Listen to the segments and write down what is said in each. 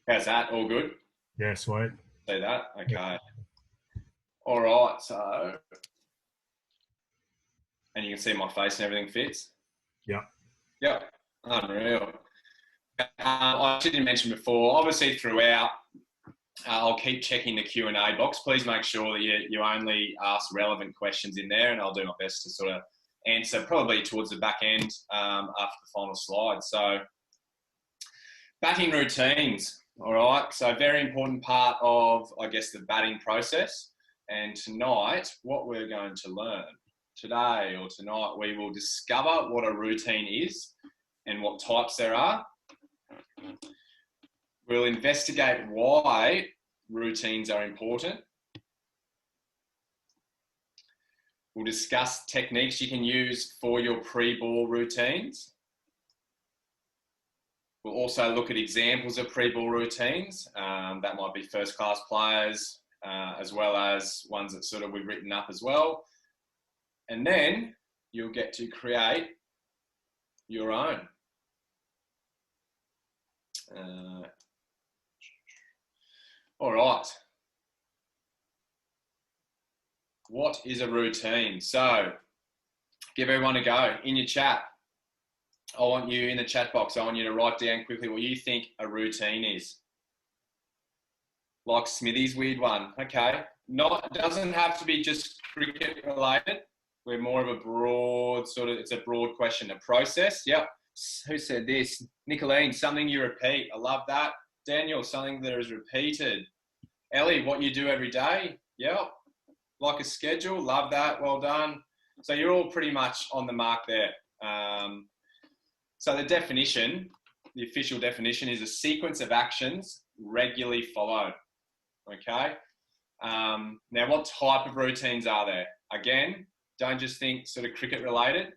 How's that? All good? Yeah, sweet. See that? Yep. Okay. All right. So, and you can see my face and everything fits. Yep. Yep. Unreal. I didn't mention before, obviously throughout, I'll keep checking the Q&A box. Please make sure that you only ask relevant questions in there, and I'll do my best to sort of answer probably towards the back end after the final slide. So, batting routines. All right. So, very important part of, I guess, the batting process. And tonight, what we're going to learn today or tonight, we will discover what a routine is and what types there are. We'll investigate why routines are important. We'll discuss techniques you can use for your pre-ball routines. We'll also look at examples of pre-ball routines. That might be first-class players, as well as ones that sort of we've written up as well. And then you'll get to create your own. All right. What is a routine? So give everyone a go in your chat. I want you in the chat box. I want you to write down quickly what you think a routine is. Like Smithy's weird one. Okay. Doesn't have to be just cricket related. We're more of a broad it's a broad question. A process. Yep. Who said this? Nicolene, something you repeat. I love that. Daniel, something that is repeated. Ellie, what you do every day. Yep. Like a schedule. Love that. Well done. So you're all pretty much on the mark there. So the definition, the official definition is a sequence of actions regularly followed. Okay. Now, what type of routines are there? Again, don't just think sort of cricket related.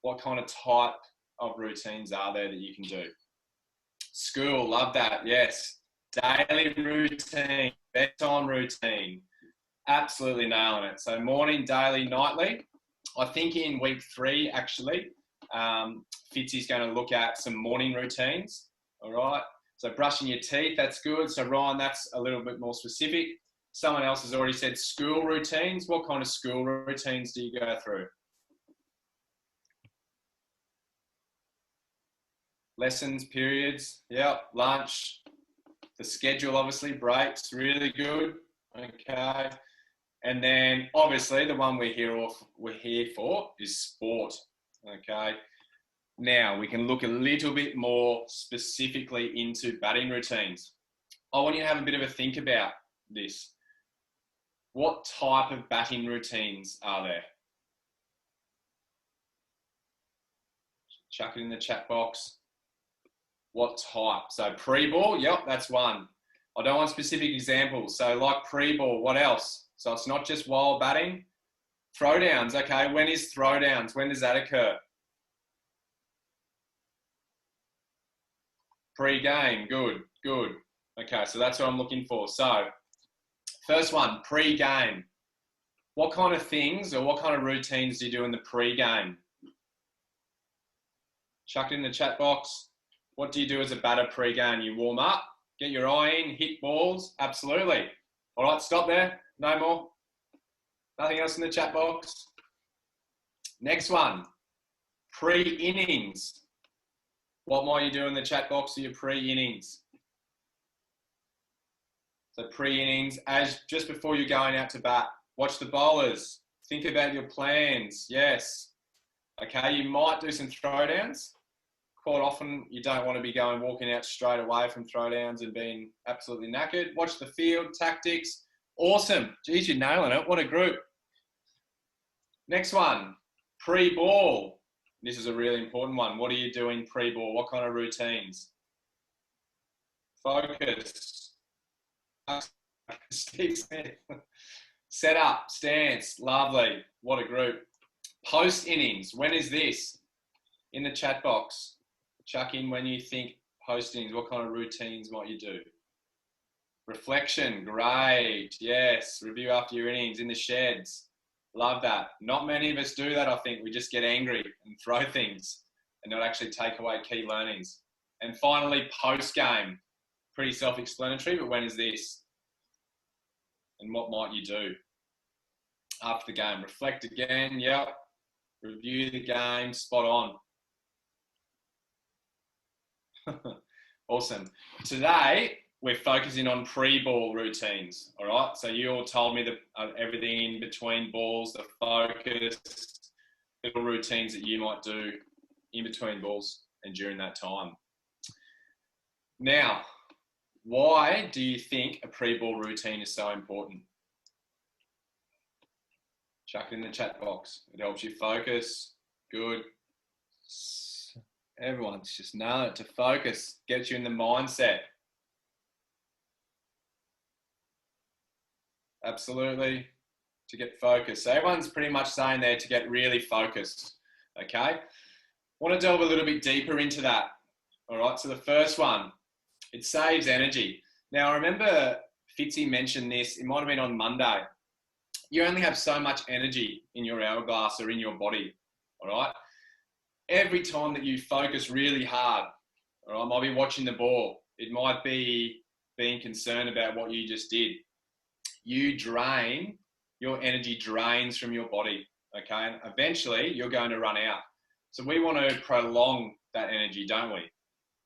What kind of type of routines are there that you can do? School, love that. Yes. Daily routine, bedtime routine. Absolutely nailing it. So morning, daily, nightly. I think in week 3, actually, Fitzy's going to look at some morning routines. All right. So brushing your teeth, that's good. So Ryan, that's a little bit more specific. Someone else has already said school routines. What kind of school routines do you go through? Lessons, periods, yep, lunch. The schedule, obviously, breaks, really good. Okay. And then, obviously, the one we're here for is sport. Okay. Now, we can look a little bit more specifically into batting routines. I want you to have a bit of a think about this. What type of batting routines are there? Chuck it in the chat box. What type? So pre-ball, yep, that's one. I don't want specific examples. So like pre-ball, what else? So it's not just while batting. Throwdowns, okay. When is throwdowns? When does that occur? Pre-game, good. Okay, so that's what I'm looking for. So first one, pre-game. What kind of things or what kind of routines do you do in the pre-game? Chuck it in the chat box. What do you do as a batter pre-game? You warm up, get your eye in, hit balls. Absolutely. All right, stop there. No more. Nothing else in the chat box. Next one, pre-innings. What might you do in the chat box for your pre-innings? So pre-innings, as just before you're going out to bat, watch the bowlers. Think about your plans. Yes. Okay, you might do some throwdowns. Quite often, you don't want to be walking out straight away from throwdowns and being absolutely knackered. Watch the field, tactics. Awesome. Geez, you're nailing it. What a group. Next one, pre-ball. This is a really important one. What are you doing pre-ball? What kind of routines? Focus. Steve Smith. Set up, stance. Lovely. What a group. Post innings. When is this? In the chat box. Chuck in when you think post innings. What kind of routines might you do? Reflection. Great. Yes. Review after your innings in the sheds. Love that. Not many of us do that, I think. We just get angry and throw things and not actually take away key learnings. And finally, post-game. pretty self-explanatory, but when is this? And what might you do after the game? Reflect again, yep. Review the game, spot on. Awesome. Today, we're focusing on pre-ball routines, all right? So you all told me everything in between balls, the focus, little routines that you might do in between balls and during that time. Now, why do you think a pre-ball routine is so important? Chuck it in the chat box. It helps you focus. Good. Everyone's just know it to focus, gets you in the mindset. Absolutely, to get focused. So everyone's pretty much saying there to get really focused, okay? I want to delve a little bit deeper into that, all right? So the first one, it saves energy. Now, I remember Fitzy mentioned this, it might have been on Monday. You only have so much energy in your hourglass or in your body, all right? Every time that you focus really hard, all right, might be watching the ball, it might be being concerned about what you just did. You drain, your energy drains from your body, okay? And eventually, you're going to run out. So we want to prolong that energy, don't we?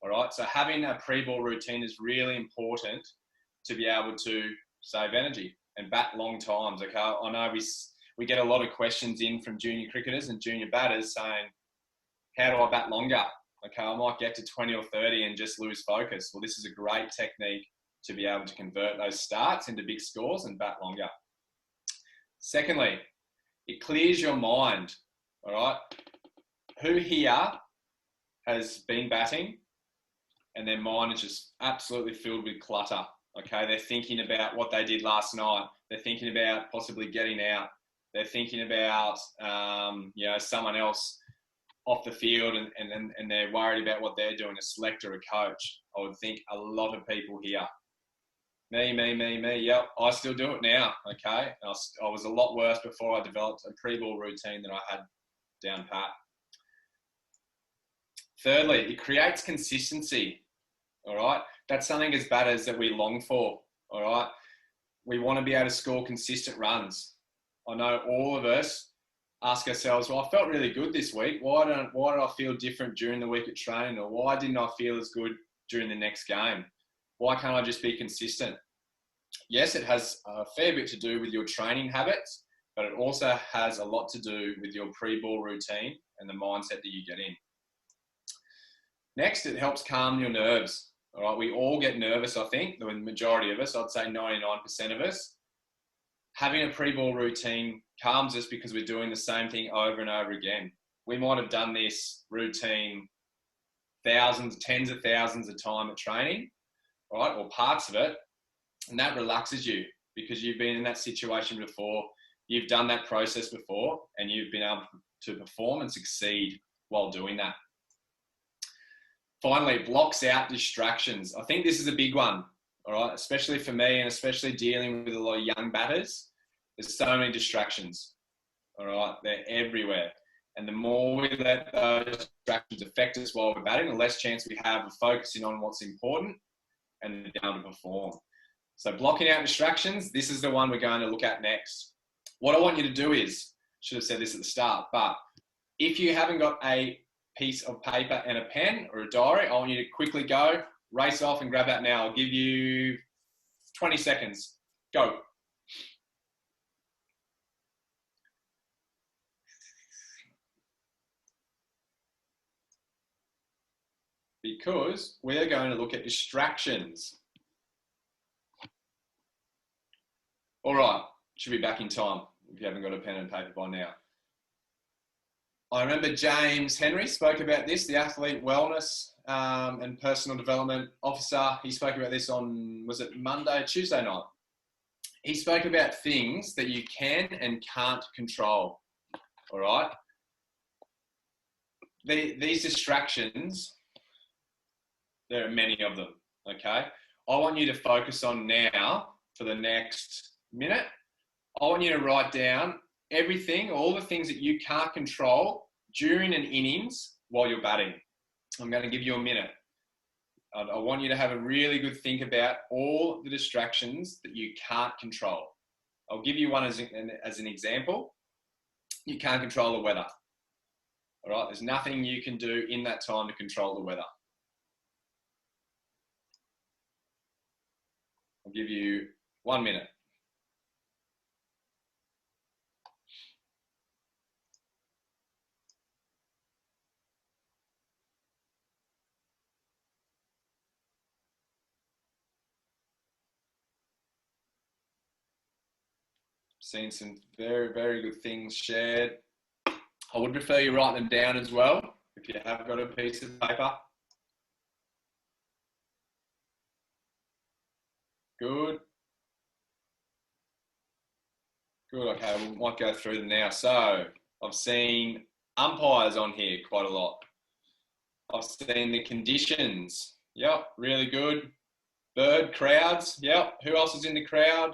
All right, so having a pre-ball routine is really important to be able to save energy and bat long times, okay? I know we get a lot of questions in from junior cricketers and junior batters saying, how do I bat longer? Okay, I might get to 20 or 30 and just lose focus. Well, this is a great technique to be able to convert those starts into big scores and bat longer. Secondly, it clears your mind, all right? Who here has been batting and their mind is just absolutely filled with clutter, okay? They're thinking about what they did last night. They're thinking about possibly getting out. They're thinking about, someone else off the field and they're worried about what they're doing, a selector, a coach. I would think a lot of people here. Me. Yep, I still do it now, okay? I was a lot worse before I developed a pre-ball routine that I had down pat. Thirdly, it creates consistency, all right? That's something as batters that we long for, all right? We want to be able to score consistent runs. I know all of us ask ourselves, well, I felt really good this week. Why did I feel different during the week at training? Or why didn't I feel as good during the next game? Why can't I just be consistent? Yes, it has a fair bit to do with your training habits, but it also has a lot to do with your pre-ball routine and the mindset that you get in. Next, it helps calm your nerves. All right, we all get nervous, I think, the majority of us, I'd say 99% of us. Having a pre-ball routine calms us because we're doing the same thing over and over again. We might have done this routine thousands, tens of thousands of times at training, right, or parts of it, and that relaxes you because you've been in that situation before, you've done that process before, and you've been able to perform and succeed while doing that. Finally, it blocks out distractions. I think this is a big one, all right, especially for me and especially dealing with a lot of young batters. There's so many distractions, all right, they're everywhere. And the more we let those distractions affect us while we're batting, the less chance we have of focusing on what's important and being able to perform. So blocking out distractions, this is the one we're going to look at next. What I want you to do is, should have said this at the start, but if you haven't got a piece of paper and a pen or a diary, I want you to quickly go, race off and grab that now. I'll give you 20 seconds. Go. Because we're going to look at distractions. All right, should be back in time if you haven't got a pen and paper by now. I remember James Henry spoke about this, the athlete wellness and personal development officer. He spoke about this on, was it Monday, Tuesday night? He spoke about things that you can and can't control, all right? These distractions, there are many of them, okay? I want you to focus on now for the next minute. I want you to write down everything, all the things that you can't control during an innings while you're batting. I'm going to give you a minute. I want you to have a really good think about all the distractions that you can't control. I'll give you one as an example. You can't control the weather. All right, there's nothing you can do in that time to control the weather. I'll give you 1 minute. Seen some very, very good things shared. I would prefer you write them down as well if you have got a piece of paper. Good. Good, okay, we might go through them now. So I've seen umpires on here quite a lot. I've seen the conditions. Yep, really good. Bird, crowds. Yep, who else is in the crowd?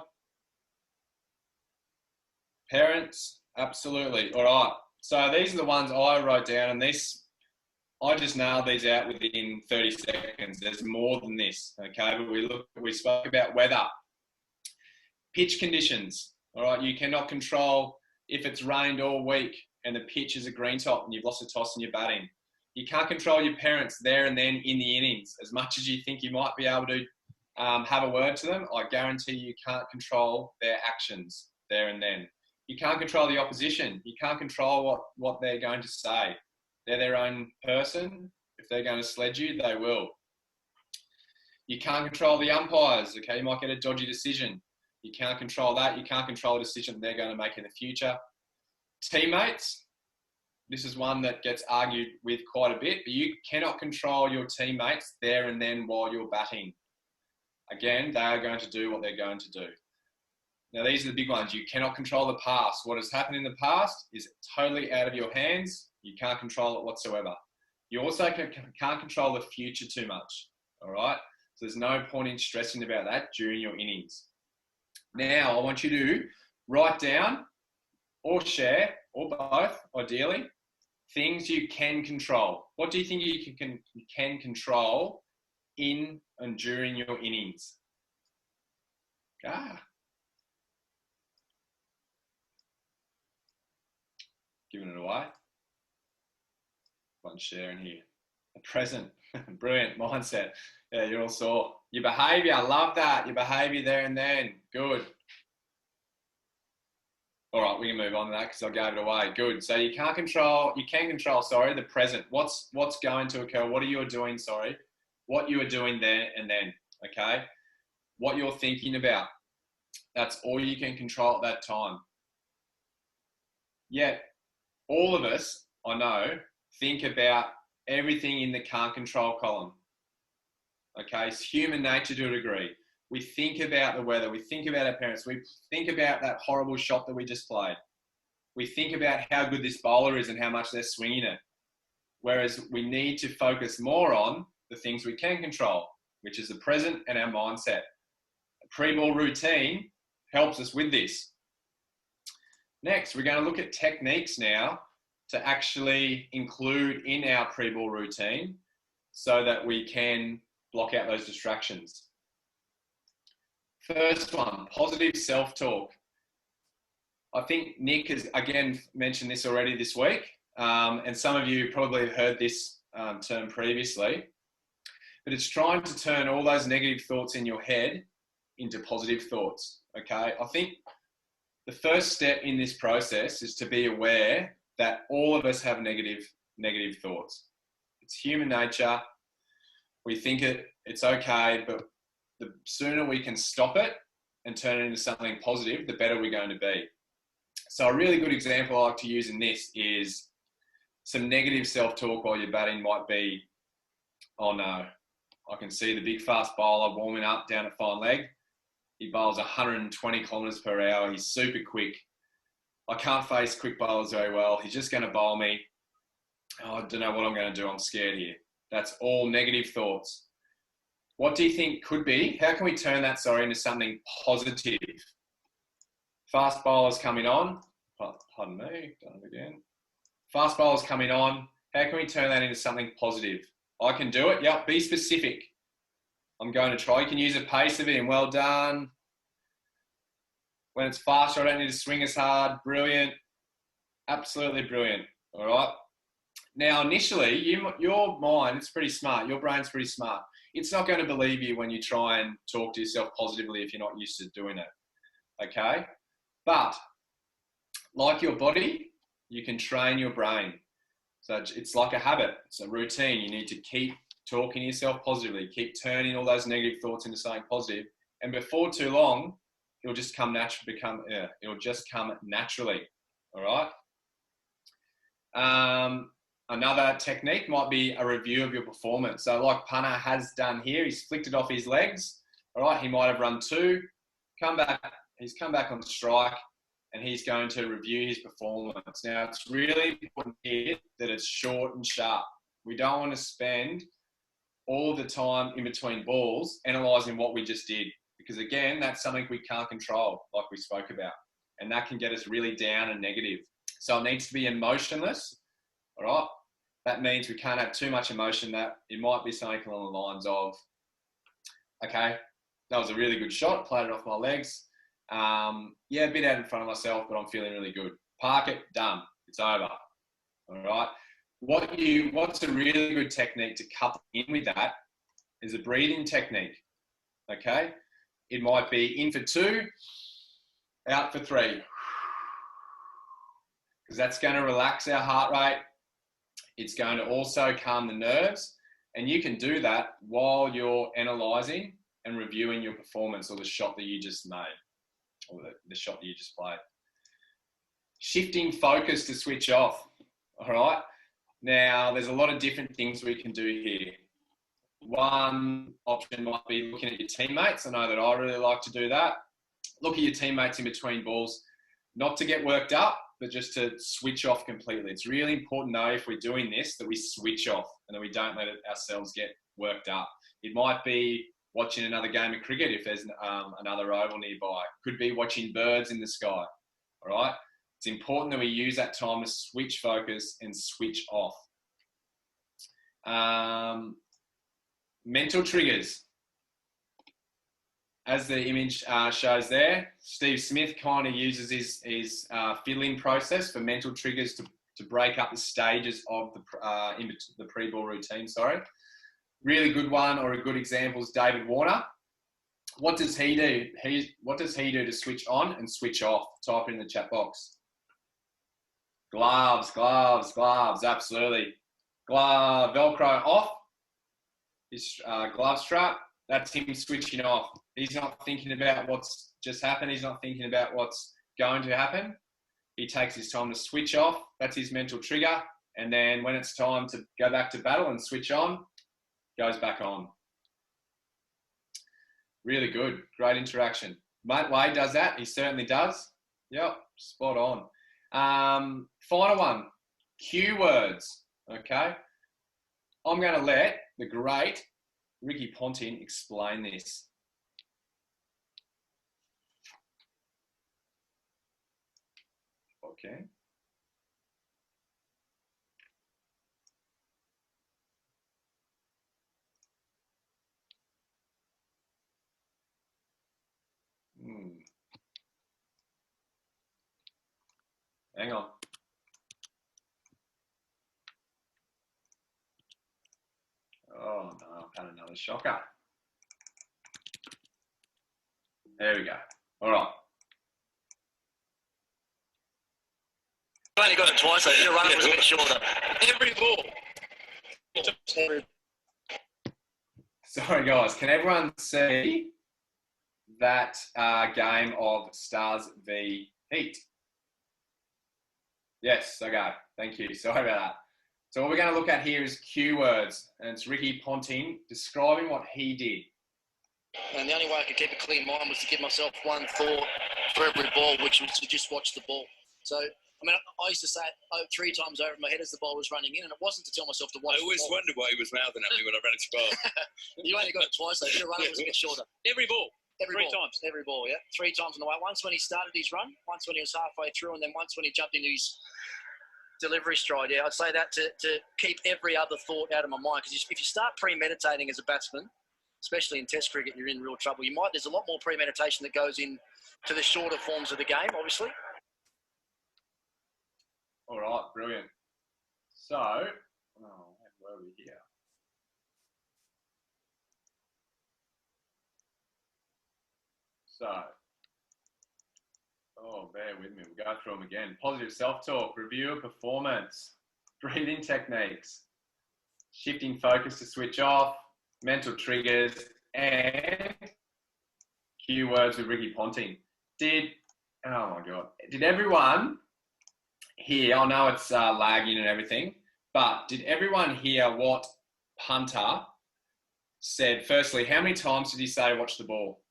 Parents, absolutely. All right, so these are the ones I wrote down, and I just nailed these out within 30 seconds. There's more than this, okay? But we spoke about weather. Pitch conditions, all right? You cannot control if it's rained all week and the pitch is a green top and you've lost a toss and you're batting. You can't control your parents there and then in the innings. As much as you think you might be able to have a word to them, I guarantee you can't control their actions there and then. You can't control the opposition. You can't control what they're going to say. They're their own person. If they're going to sledge you, they will. You can't control the umpires, okay? You might get a dodgy decision. You can't control that. You can't control a decision they're going to make in the future. Teammates, this is one that gets argued with quite a bit, but you cannot control your teammates there and then while you're batting. Again, they are going to do what they're going to do. Now, these are the big ones. You cannot control the past. What has happened in the past is totally out of your hands. You can't control it whatsoever. You also can't control the future too much, all right? So there's no point in stressing about that during your innings. Now, I want you to write down or share, or both, ideally, things you can control. What do you think you can control in and during your innings? Giving it away. One sharing here. The present. Brilliant mindset. Yeah, you're all sore. Your behaviour, I love that. Your behaviour there and then. Good. All right, we can move on to that because I gave it away. Good. So you can control, the present. What's going to occur? What are you doing, What you are doing there and then, okay? What you're thinking about. That's all you can control at that time. Yet, all of us, I know, think about everything in the can't control column. Okay, it's human nature to a degree. We think about the weather. We think about our parents. We think about that horrible shot that we just played. We think about how good this bowler is and how much they're swinging it. Whereas we need to focus more on the things we can control, which is the present and our mindset. A pre-ball routine helps us with this. Next, we're going to look at techniques now to actually include in our pre-ball routine so that we can block out those distractions. First one, positive self-talk. I think Nick has, again, mentioned this already this week, and some of you probably have heard this term previously, but it's trying to turn all those negative thoughts in your head into positive thoughts, okay? I think the first step in this process is to be aware that all of us have negative thoughts. It's human nature. We think it's okay, but the sooner we can stop it and turn it into something positive, the better we're going to be. So a really good example I like to use in this is some negative self-talk while you're batting might be, oh no, I can see the big fast bowler warming up down at fine leg. He bowls 120 kilometres per hour. He's super quick. I can't face quick bowlers very well. He's just going to bowl me. Oh, I don't know what I'm going to do. I'm scared here. That's all negative thoughts. What do you think could be? How can we turn that, into something positive? Fast bowlers coming on. Pardon me, done it again. Fast bowlers coming on. How can we turn that into something positive? I can do it. Yep, be specific. I'm going to try. You can use a pace of it, and well done. When it's faster, I don't need to swing as hard. Brilliant. Absolutely brilliant. All right. Now, initially, your mind, it's pretty smart. Your brain's pretty smart. It's not going to believe you when you try and talk to yourself positively if you're not used to doing it. Okay? But, like your body, you can train your brain. So it's like a habit. It's a routine. You need to keep talking to yourself positively. Keep turning all those negative thoughts into something positive. And before too long, it'll just come naturally. It'll just come naturally. All right? Another technique might be a review of your performance. So like Punter has done here, he's flicked it off his legs. All right, he might have run 2, he's come back on strike, and he's going to review his performance. Now, it's really important here that it's short and sharp. We don't want to spend all the time in between balls analysing what we just did, because again, that's something we can't control, like we spoke about, and that can get us really down and negative. So it needs to be emotionless. All right. That means we can't have too much emotion. That it might be something along the lines of, okay, that was a really good shot. Played it off my legs. Yeah, a bit out in front of myself, but I'm feeling really good. Park it, done. It's over. All right. What's a really good technique to couple in with that is a breathing technique. Okay. It might be in for 2, out for 3. Because that's going to relax our heart rate. It's going to also calm the nerves, and you can do that while you're analysing and reviewing your performance or the shot that you just made or the shot that you just played. Shifting focus to switch off. All right. Now, there's a lot of different things we can do here. One option might be looking at your teammates. I know that I really like to do that. Look at your teammates in between balls, not to get worked up, but just to switch off completely. It's really important, though, if we're doing this, that we switch off and that we don't let ourselves get worked up. It might be watching another game of cricket if there's another oval nearby. Could be watching birds in the sky, all right? It's important that we use that time to switch focus and switch off. Mental triggers. As the image shows there, Steve Smith kind of uses his fiddling process for mental triggers to break up the stages of the pre-ball routine. Really good one, or a good example is David Warner. What does he do? What does he do to switch on and switch off? Type it in the chat box. Gloves, gloves, gloves, absolutely. Glove, Velcro off. His glove strap. That's him switching off. He's not thinking about what's just happened. He's not thinking about what's going to happen. He takes his time to switch off. That's his mental trigger. And then when it's time to go back to battle and switch on, goes back on. Really good. Great interaction. Matt Wade does that. He certainly does. Yep, spot on. Final one, cue words. Okay. I'm going to let the great Ricky Ponting explain this. Okay. Hang on. Oh no, I've had another shocker. There we go. All right. I've only got it twice, so your run was a bit shorter. Every ball. Sorry, guys. Can everyone see that game of Stars v Heat? Yes, okay. Thank you. Sorry about that. So what we're going to look at here is cue words, and it's Ricky Ponting describing what he did. And the only way I could keep a clear mind was to give myself one thought for every ball, which was to just watch the ball. So, I mean, I used to say it 3 times over my head as the ball was running in, and it wasn't to tell myself to watch the ball. I always wondered why he was mouthing at me when I ran it to ball. You only got it twice, so your run was a bit shorter. Every ball. Three times. Every ball, yeah. 3 times on the way. Once when he started his run, once when he was halfway through, and then once when he jumped into his delivery stride. Yeah, I'd say that to keep every other thought out of my mind. Because if you start premeditating as a batsman, especially in Test cricket, you're in real trouble. There's a lot more premeditation that goes in to the shorter forms of the game, obviously. All right, brilliant. So, where are we here? So, bear with me. We'll go through them again. Positive self-talk, review of performance, breathing techniques, shifting focus to switch off, mental triggers, and cue words with Ricky Ponting. Did everyone hear, I know it's lagging and everything, but did everyone hear what Punter said? Firstly, how many times did he say watch the ball?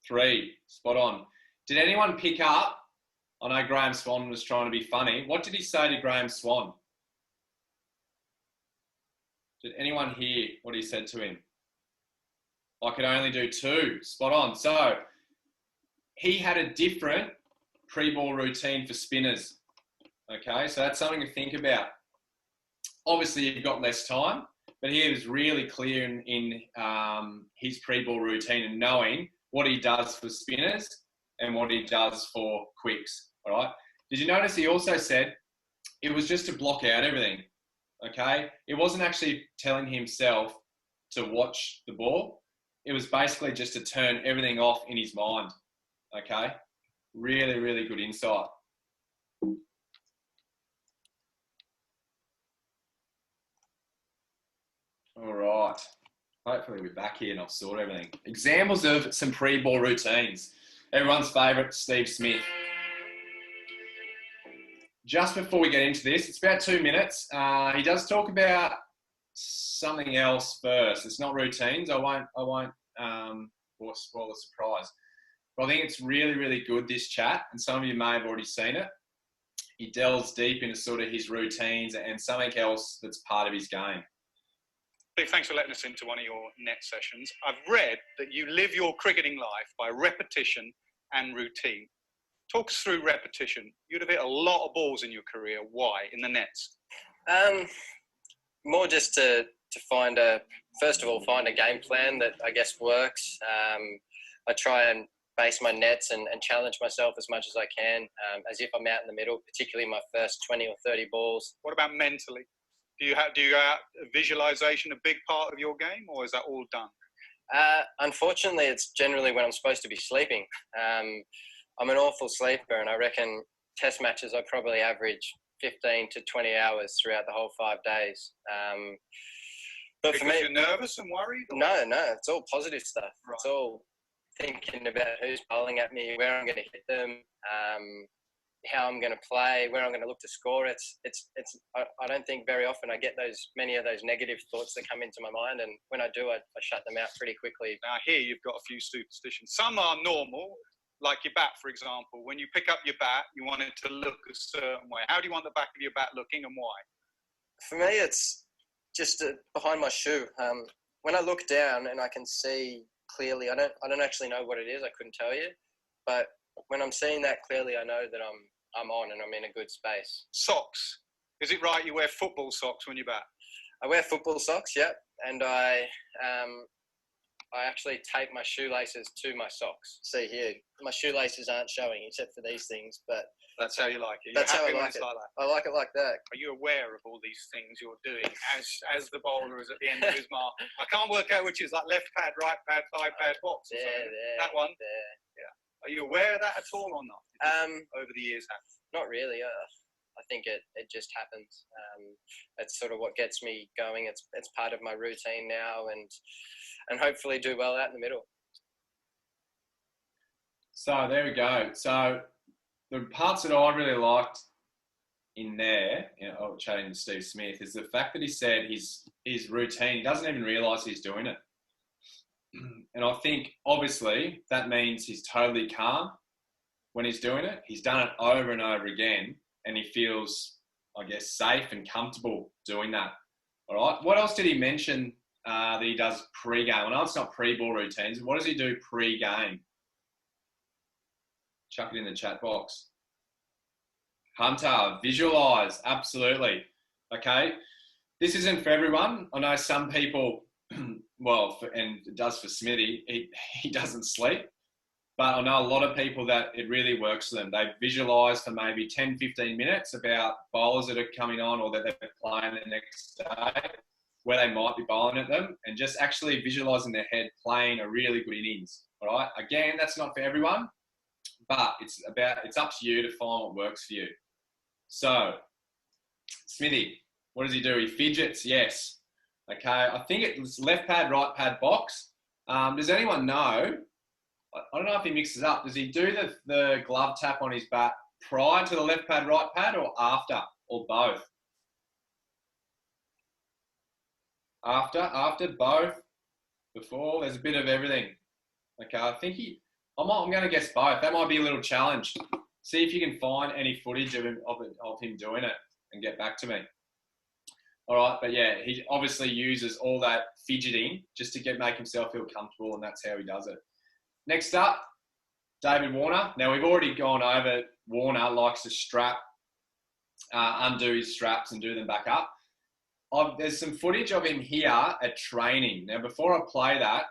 3, spot on. Did anyone pick up? I know Graham Swan was trying to be funny. What did he say to Graham Swan? Did anyone hear what he said to him? I could only do 2, spot on. So he had a different pre-ball routine for spinners. Okay, so that's something to think about. Obviously, you've got less time, but he was really clear in his pre-ball routine and knowing what he does for spinners and what he does for quicks, all right? Did you notice he also said it was just to block out everything, okay? It wasn't actually telling himself to watch the ball. It was basically just to turn everything off in his mind, okay? Really, really good insight. All right. Hopefully we're back here and I've sorted everything. Examples of some pre-ball routines. Everyone's favourite, Steve Smith. Just before we get into this, it's about 2 minutes. He does talk about something else first. It's not routines. I won't spoil the surprise. But I think it's really, really good, this chat, and some of you may have already seen it. He delves deep into sort of his routines and something else that's part of his game. Thanks for letting us into one of your net sessions. I've read that you live your cricketing life by repetition and routine. Talk us through repetition. You'd have hit a lot of balls in your career. Why in the nets? More just to first of all, find a game plan that I guess works. I try and base my nets and challenge myself as much as I can, as if I'm out in the middle, particularly my first 20 or 30 balls. What about mentally? Do you visualization a big part of your game, or is that all done? Unfortunately, it's generally when I'm supposed to be sleeping. I'm an awful sleeper, and I reckon test matches I probably average 15 to 20 hours throughout the whole 5 days. But because for me, you're nervous and worried? Or? No, it's all positive stuff. Right. It's all thinking about who's bowling at me, where I'm going to hit them, how I'm going to play, where I'm going to look to score. I don't think very often I get many of those negative thoughts that come into my mind, and when I do, I shut them out pretty quickly. Now here you've got a few superstitions. Some are normal, like your bat, for example. When you pick up your bat, you want it to look a certain way. How do you want the back of your bat looking, and why? For me, it's just behind my shoe. When I look down and I can see clearly, I don't actually know what it is. I couldn't tell you, but when I'm seeing that clearly, I know that I'm on and I'm in a good space. Socks. Is it right you wear football socks when you bat? I wear football socks, yep, and I actually tape my shoelaces to my socks. See here, my shoelaces aren't showing except for these things, but that's how you like it. That's how I like it. Like that? I like it like that. Are you aware of all these things you're doing as the bowler is at the end of his mark? I can't work out which is like left pad, right pad, side pad, box. Or there, that one. There. Yeah. Are you aware of that at all or not? Over the years, not really. I think it just happens. It's sort of what gets me going. It's part of my routine now, and hopefully do well out in the middle. So there we go. So the parts that I really liked in there, chatting to Steve Smith, is the fact that he said his routine, he doesn't even realise he's doing it. And I think, obviously, that means he's totally calm when he's doing it. He's done it over and over again, and he feels, I guess, safe and comfortable doing that. All right. What else did he mention that he does pre-game? I know it's not pre-ball routines. What does he do pre-game? Chuck it in the chat box. Hunter, visualise. Absolutely. Okay. This isn't for everyone. I know some people and it does for Smithy, he doesn't sleep. But I know a lot of people that it really works for them. They visualise for maybe 10, 15 minutes about bowlers that are coming on or that they're playing the next day, where they might be bowling at them, and just actually visualise in their head playing a really good innings. All right. Again, that's not for everyone, but it's up to you to find what works for you. So, Smithy, what does he do? He fidgets, yes. Okay, I think it's left pad, right pad, box. Does anyone know? I don't know if he mixes up. Does he do the glove tap on his bat prior to the left pad, right pad, or after, or both? After, both, before. There's a bit of everything. Okay, I think I'm going to guess both. That might be a little challenge. See if you can find any footage of him doing it and get back to me. All right, but yeah, he obviously uses all that fidgeting just to make himself feel comfortable, and that's how he does it. Next up, David Warner. Now, we've already gone over Warner likes to undo his straps and do them back up. There's some footage of him here at training. Now, before I play that,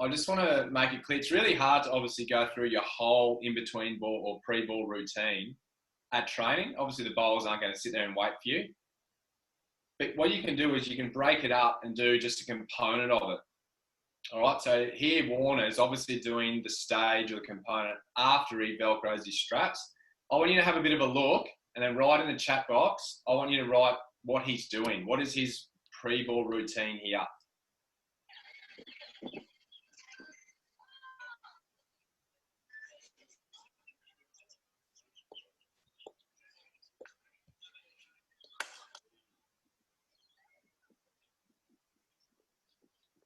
I just want to make it clear. It's really hard to obviously go through your whole in-between ball or pre-ball routine at training. Obviously, the bowlers aren't going to sit there and wait for you. But what you can do is you can break it up and do just a component of it. All right, so here Warner is obviously doing the stage or the component after he velcros his straps. I want you to have a bit of a look, and then write in the chat box, I want you to write what he's doing. What is his pre-ball routine here?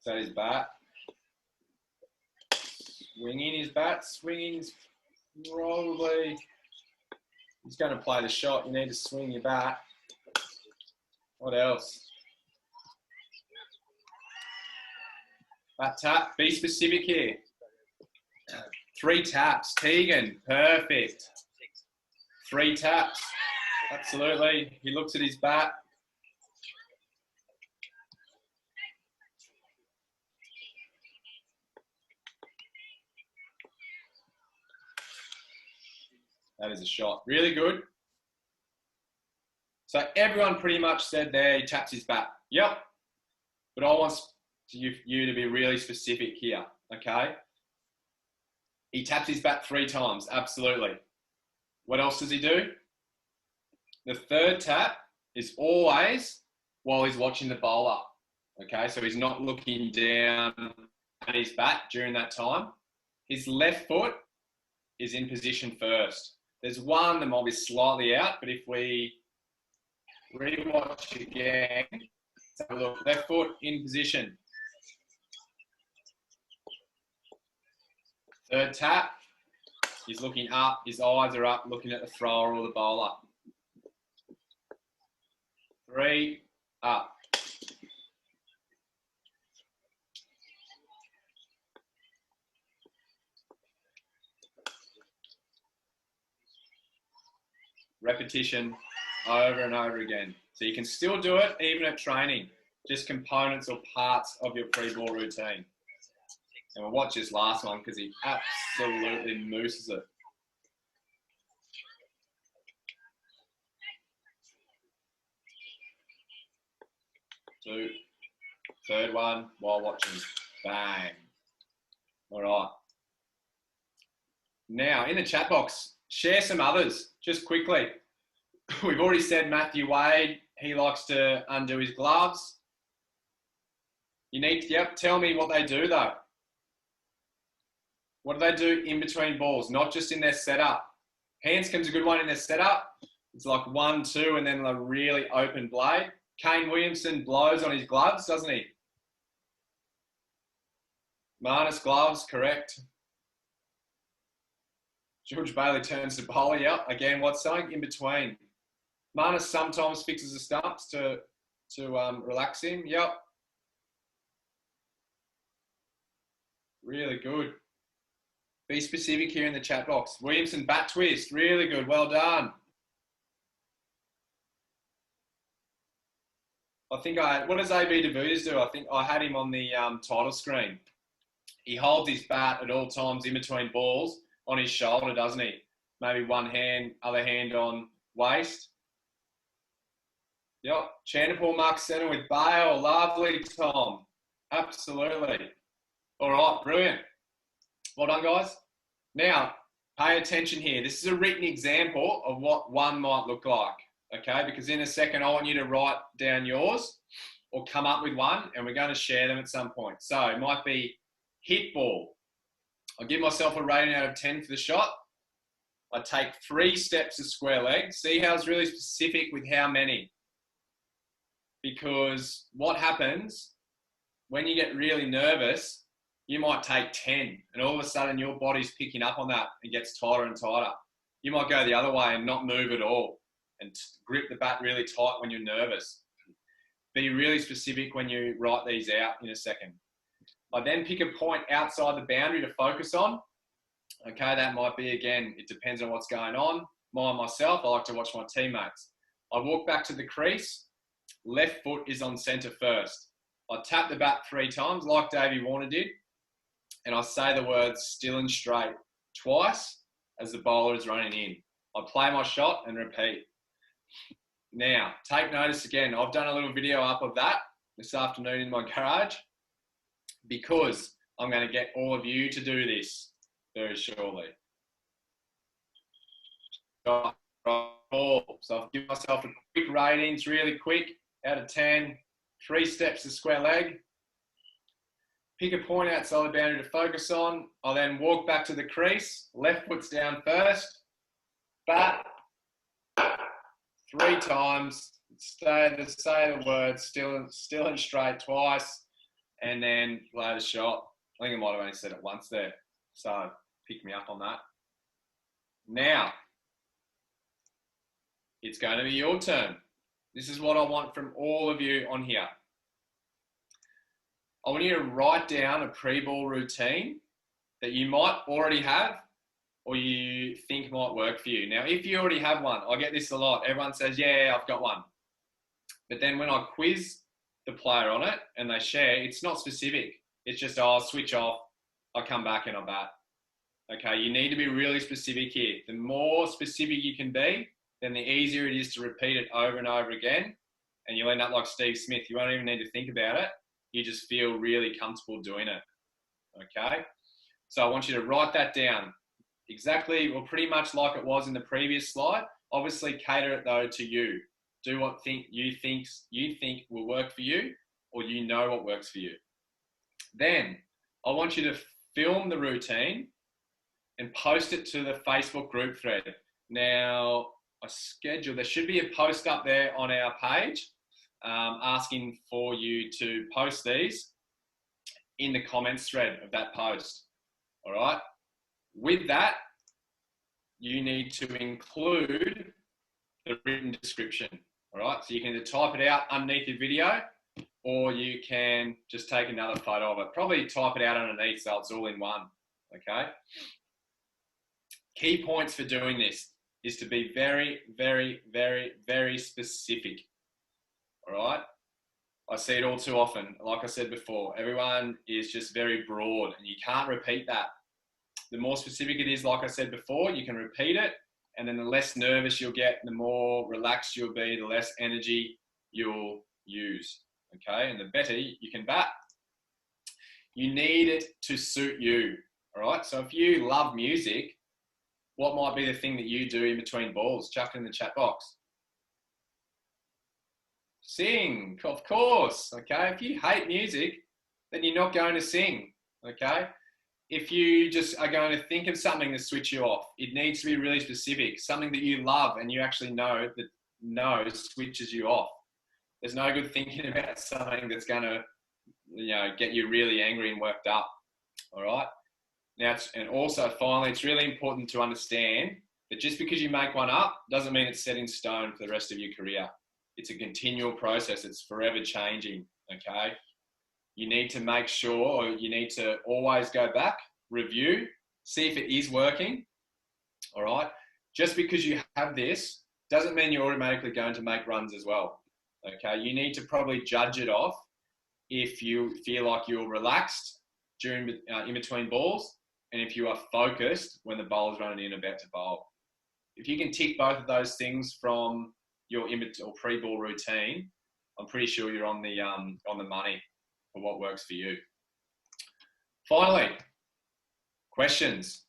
So his bat. Swinging his bat, probably, he's going to play the shot. You need to swing your bat. What else? Bat tap, be specific here. 3 taps, Tegan, perfect. 3 taps, absolutely. He looks at his bat. That is a shot. Really good. So everyone pretty much said there he taps his bat. Yep. But I want you to be really specific here, okay? He taps his bat 3 times, absolutely. What else does he do? The 3rd tap is always while he's watching the bowler, okay? So he's not looking down at his bat during that time. His left foot is in position first. There's one that might be slightly out, but if we rewatch again, let's have a look. Left foot in position. 3rd tap, he's looking up, his eyes are up, looking at the thrower or the bowler. 3, up. Repetition over and over again. So you can still do it even at training, just components or parts of your pre-ball routine. And we'll watch this last one because he absolutely mooses it. 2, 3rd one while watching. Bang. All right. Now, in the chat box, share some others, just quickly. We've already said Matthew Wade, he likes to undo his gloves. You need to, tell me what they do though. What do they do in between balls, not just in their setup? Hanscom's a good one in their setup. It's like 1, 2, and then a really open blade. Kane Williamson blows on his gloves, doesn't he? Marnus gloves, correct. George Bailey turns to bowler, yep. Again, what's something in between? Marnus sometimes fixes the stumps to relax him, yep. Really good. Be specific here in the chat box. Williamson bat twist, really good, well done. what does AB DeVudas do? I think I had him on the title screen. He holds his bat at all times in between balls on his shoulder, doesn't he? Maybe one hand, other hand on waist. Yep. Chanderpaul mark centre with Bale. Lovely, Tom. Absolutely. All right, brilliant. Well done, guys. Now, pay attention here. This is a written example of what one might look like, okay? Because in a second, I want you to write down yours or come up with one, and we're going to share them at some point. So it might be hit ball. I'll give myself a rating out of 10 for the shot. I take 3 steps of square leg. See how it's really specific with how many. Because what happens when you get really nervous, you might take 10 and all of a sudden your body's picking up on that and gets tighter and tighter. You might go the other way and not move at all and grip the bat really tight when you're nervous. Be really specific when you write these out in a second. I then pick a point outside the boundary to focus on. Okay, that might be, again, it depends on what's going on. Myself, I like to watch my teammates. I walk back to the crease. Left foot is on centre first. I tap the bat 3 times, like Davey Warner did, and I say the words still and straight twice as the bowler is running in. I play my shot and repeat. Now, take notice again. I've done a little video up of that this afternoon in my garage because I'm going to get all of you to do this very shortly. So I've given myself a quick ratings, really quick, out of 10, 3 steps to square leg. Pick a point outside the boundary to focus on. I'll then walk back to the crease. Left foot's down first. Bat. 3 times. Say the words still and straight twice. And then play the shot. I think I might have only said it once there. So pick me up on that. Now, it's going to be your turn. This is what I want from all of you on here. I want you to write down a pre-ball routine that you might already have or you think might work for you. Now, if you already have one, I get this a lot. Everyone says, yeah, I've got one. But then when I quiz the player on it and they share, it's not specific. It's just, I'll switch off, I come back and I bat. Okay, you need to be really specific here. The more specific you can be, then the easier it is to repeat it over and over again. And you'll end up like Steve Smith. You won't even need to think about it. You just feel really comfortable doing it. Okay? So I want you to write that down. Exactly, well, pretty much like it was in the previous slide. Obviously, cater it though to you. Do what you think will work for you, or you know what works for you. Then I want you to film the routine and post it to the Facebook group thread. Now, there should be a post up there on our page asking for you to post these in the comments thread of that post. All right. With that, you need to include the written description. All right. So you can either type it out underneath your video or you can just take another photo of it. Probably type it out underneath so it's all in one. Okay. Key points for doing this is to be very, very, very, very specific. All right. I see it all too often. Like I said before, everyone is just very broad and you can't repeat that. The more specific it is, like I said before, you can repeat it. And then the less nervous you'll get, the more relaxed you'll be, the less energy you'll use. Okay. And the better you can bat. You need it to suit you. All right. So if you love music, what might be the thing that you do in between balls? Chuck it in the chat box. Sing, of course. Okay. If you hate music, then you're not going to sing. Okay. If you just are going to think of something to switch you off, it needs to be really specific. Something that you love and you actually know that switches you off. There's no good thinking about something that's going to, get you really angry and worked up. All right. Now, and also finally, it's really important to understand that just because you make one up doesn't mean it's set in stone for the rest of your career. It's a continual process. It's forever changing. Okay. You need to make sure, or you need to always go back, review, see if it is working. All right. Just because you have this doesn't mean you're automatically going to make runs as well. Okay, you need to probably judge it off if you feel like you're relaxed during in between balls, and if you are focused when the bowler's running in about to bowl. If you can tick both of those things from your or pre-ball routine, I'm pretty sure you're on the money for what works for you. Finally, questions.